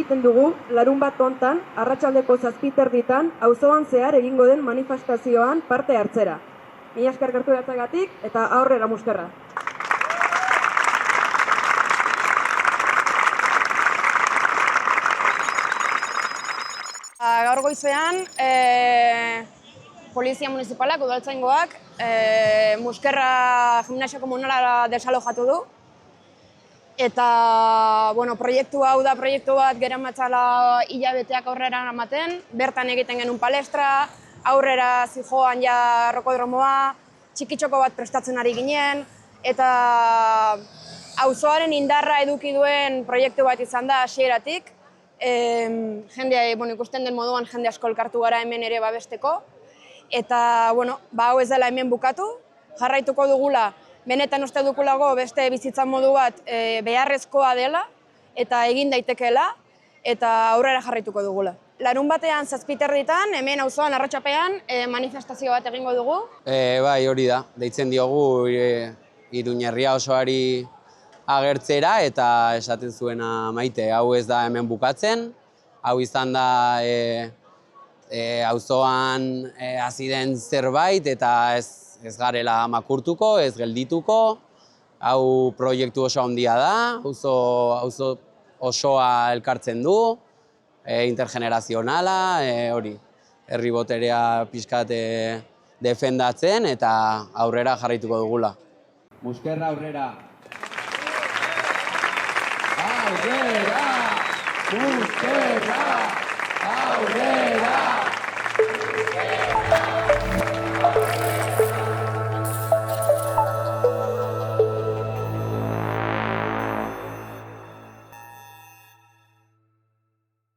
egiten dugu larunbat hontan arratsaldeko 7:30 auzoan zehar egingo den manifestazioan parte hartzera. Mila esker gerturatuagatik eta aurrera Muskerra. Gaur goizean, Polizia Municipalak, udaltzaingoak, Muskerra gimnasia komunala desalojatu du. Eta, proiektu hau da proiektu bat geramatzala hilabeteak aurrera ematen. Bertan egiten genuen palestra, aurrera zijoan ja rokodromoa, txikitxoko bat prestatzen ari ginen, eta auzoaren indarra eduki duen proiektu bat izan da hasieratik. Jendea, ikusten den moduan jende asko elkartu gara hemen ere babesteko. Eta, hau ez dela hemen bukatu, jarraituko dugula, benetan uste dugulago beste bizitza modu bat beharrezkoa dela eta egin daitekeela eta aurrera jarraituko dugula. Larunbatean 7:30 hemen auzoan arratsapean manifestazio bat egingo dugu. Bai, hori da. Deitzen diogu Iruñerria osoari agertzera eta esaten zuena Maite, hau ez da hemen bukatzen, hau izan da auzoan hasi den zerbait eta ez garela makurtuko, ez geldituko, hau proiektu oso handia da, auzo osoa elkartzen du, intergenerazionala, hori, herri boterea pixkat defendatzen eta aurrera jarraituko dugula. Muskerra aurrera! Aurrera! Muskerra! Aurrera!